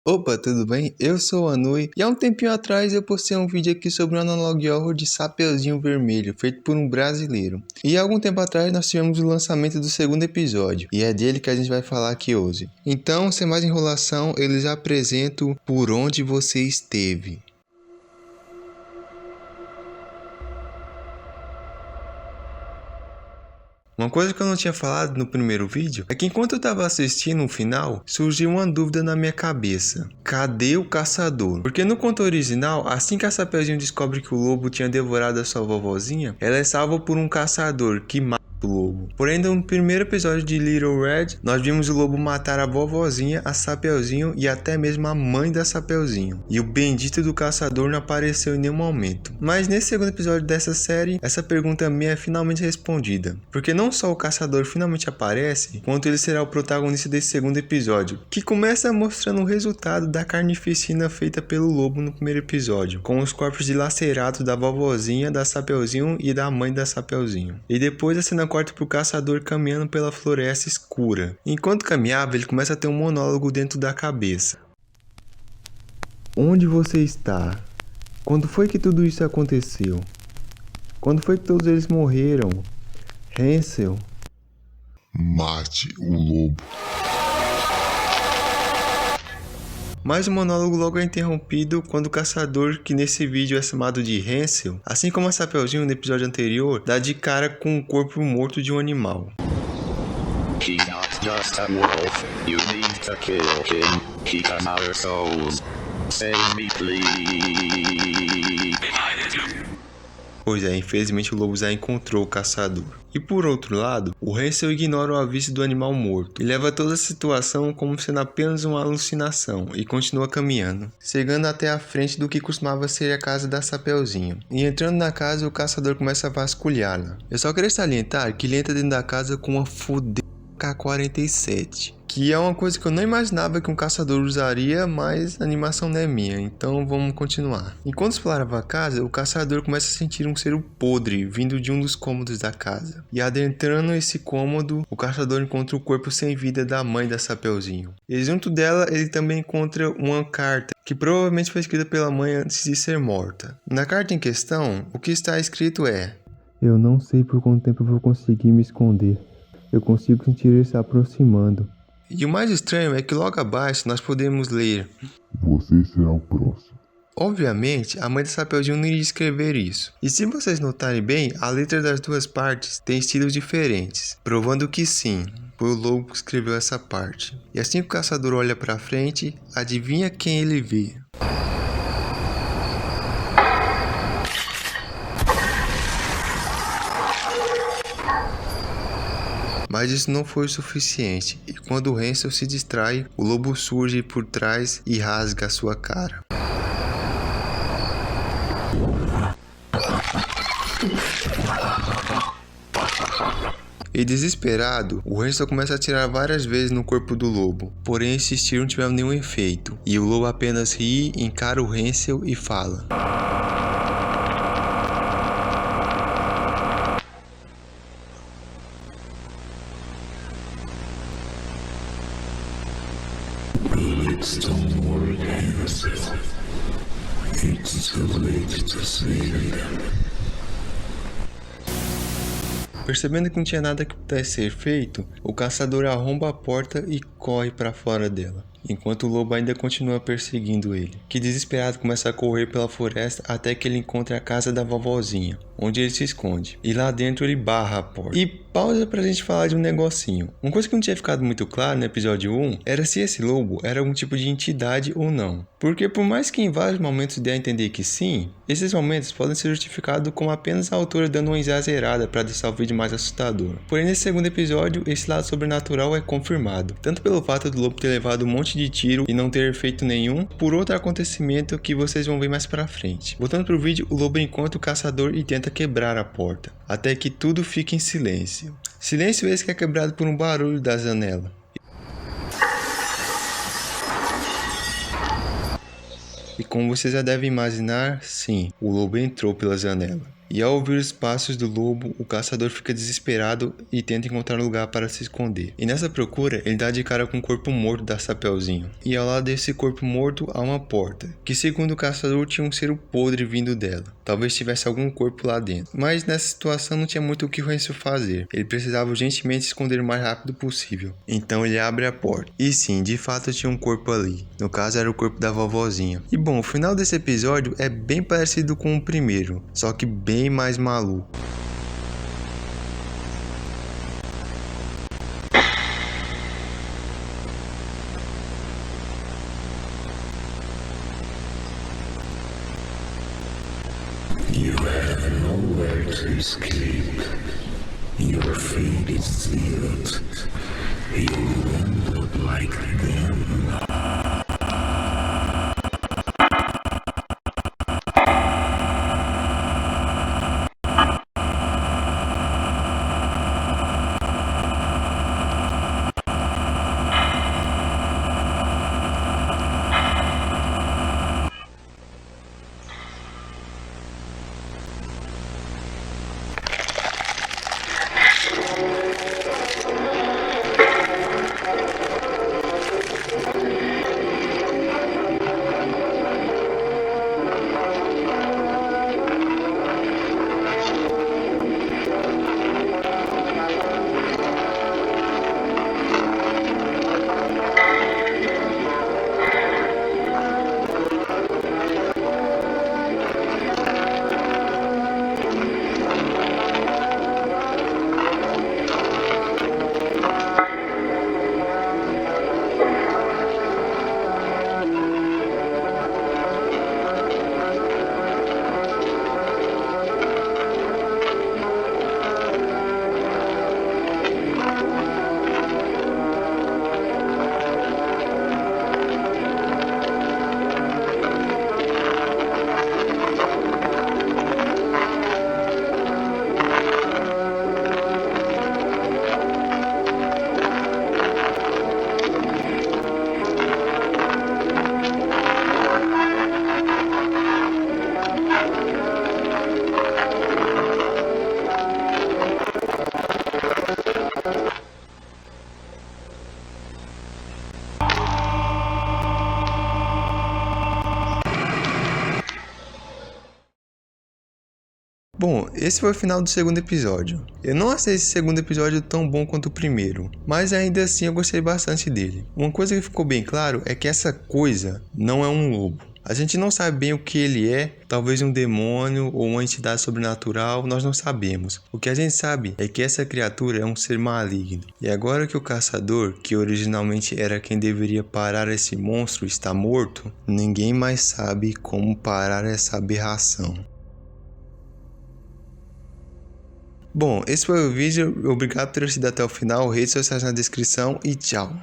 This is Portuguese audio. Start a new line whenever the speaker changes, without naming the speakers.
Opa, tudo bem? Eu sou o Anui e há um tempinho atrás eu postei um vídeo aqui sobre o Analog Horror de Sapeuzinho Vermelho, feito por um brasileiro. E há algum tempo atrás nós tivemos o lançamento do segundo episódio, e é dele que a gente vai falar aqui hoje. Então, sem mais enrolação, eu lhes apresento Por Onde Você Esteve. Uma coisa que eu não tinha falado no primeiro vídeo é que enquanto eu estava assistindo o final, surgiu uma dúvida na minha cabeça. Cadê o caçador? Porque no conto original, assim que a Sapeuzinho descobre que o lobo tinha devorado a sua vovozinha, ela é salva por um caçador que mata o lobo. Porém, no primeiro episódio de Little Red, nós vimos o lobo matar a vovozinha, a Sapeuzinho e até mesmo a mãe da Sapeuzinho. E o bendito do caçador não apareceu em nenhum momento. Mas nesse segundo episódio dessa série, essa pergunta minha é finalmente respondida. Porque não só o caçador finalmente aparece, quanto ele será o protagonista desse segundo episódio, que começa mostrando o resultado da carnificina feita pelo lobo no primeiro episódio, com os corpos dilacerados da vovozinha, da Sapeuzinho e da mãe da Sapeuzinho. E depois a cena corta pro caçador caminhando pela floresta escura. Enquanto caminhava, ele começa a ter um monólogo dentro da cabeça. Onde você está? Quando foi que tudo isso aconteceu? Quando foi que todos eles morreram? Hansel?
Mate o lobo.
Mas o monólogo logo é interrompido quando o caçador, que nesse vídeo é chamado de Hansel, assim como a Sapeuzinho no episódio anterior, dá de cara com o corpo morto de um animal.
He's not just a wolf. You need to kill him. He has our souls. Save me, please.
Pois é, infelizmente o lobo já encontrou o caçador. E por outro lado, o Hansel ignora o aviso do animal morto e leva toda a situação como sendo apenas uma alucinação e continua caminhando, chegando até a frente do que costumava ser a casa da Sapeuzinho. E entrando na casa, o caçador começa a vasculhá-la. Eu só queria salientar que ele entra dentro da casa com uma fudida K-47, que é uma coisa que eu não imaginava que um caçador usaria, mas a animação não é minha, então vamos continuar. Enquanto explorava a casa, o caçador começa a sentir um cheiro podre vindo de um dos cômodos da casa. E adentrando esse cômodo, o caçador encontra o corpo sem vida da mãe da Sapeuzinho. E junto dela, ele também encontra uma carta, que provavelmente foi escrita pela mãe antes de ser morta. Na carta em questão, o que está escrito é: "Eu não sei por quanto tempo eu vou conseguir me esconder. Eu consigo sentir ele se aproximando." E o mais estranho é que logo abaixo nós podemos ler:
Você será o próximo.
Obviamente, a mãe da Sapeuzinho não iria escrever isso. E se vocês notarem bem, a letra das duas partes tem estilos diferentes, provando que sim, foi o lobo que escreveu essa parte. E assim que o caçador olha pra frente, adivinha quem ele vê? Mas isso não foi o suficiente, e quando o Hansel se distrai, o lobo surge por trás e rasga a sua cara. E desesperado, o Hansel começa a atirar várias vezes no corpo do lobo, porém esses tiros não tiveram nenhum efeito, e o lobo apenas ri, encara o Hansel e fala:
Bullets don't work, Hansel. It's too late to save them.
Percebendo que não tinha nada que pudesse ser feito, o caçador arromba a porta e corre para fora dela, enquanto o lobo ainda continua perseguindo ele, que desesperado começa a correr pela floresta até que ele encontra a casa da vovozinha, onde ele se esconde, e lá dentro ele barra a porta. E pausa pra gente falar de um negocinho. Uma coisa que não tinha ficado muito claro no episódio 1 era se esse lobo era algum tipo de entidade ou não. Porque por mais que em vários momentos dê a entender que sim, esses momentos podem ser justificados como apenas a autora dando uma exagerada para deixar o vídeo mais assustador. Porém nesse segundo episódio, esse lado sobrenatural é confirmado, tanto pelo fato do lobo ter levado um monte de tiro e não ter efeito nenhum, por outro acontecimento que vocês vão ver mais pra frente. Voltando pro vídeo, o lobo encontra o caçador e tenta quebrar a porta, até que tudo fica em silêncio. Silêncio esse que é quebrado por um barulho da janela. E como você já deve imaginar, sim, o lobo entrou pela janela. E ao ouvir os passos do lobo, o caçador fica desesperado e tenta encontrar um lugar para se esconder. E nessa procura, ele dá de cara com o corpo morto da Chapeuzinho. E ao lado desse corpo morto há uma porta, que segundo o caçador tinha um cheiro podre vindo dela. Talvez tivesse algum corpo lá dentro. Mas nessa situação não tinha muito o que o Hansel fazer. Ele precisava urgentemente se esconder o mais rápido possível. Então ele abre a porta. E sim, de fato tinha um corpo ali. No caso era o corpo da vovozinha. E bom, o final desse episódio é bem parecido com o primeiro, só que bem mais maluco.
You have nowhere to escape. Your fate is sealed. You'll end up like them.
Bom, esse foi o final do segundo episódio. Eu não achei esse segundo episódio tão bom quanto o primeiro, mas ainda assim eu gostei bastante dele. Uma coisa que ficou bem claro é que essa coisa não é um lobo. A gente não sabe bem o que ele é, talvez um demônio ou uma entidade sobrenatural, nós não sabemos. O que a gente sabe é que essa criatura é um ser maligno. E agora que o caçador, que originalmente era quem deveria parar esse monstro, está morto, ninguém mais sabe como parar essa aberração. Bom, esse foi o vídeo, obrigado por ter assistido até o final, redes sociais na descrição e tchau!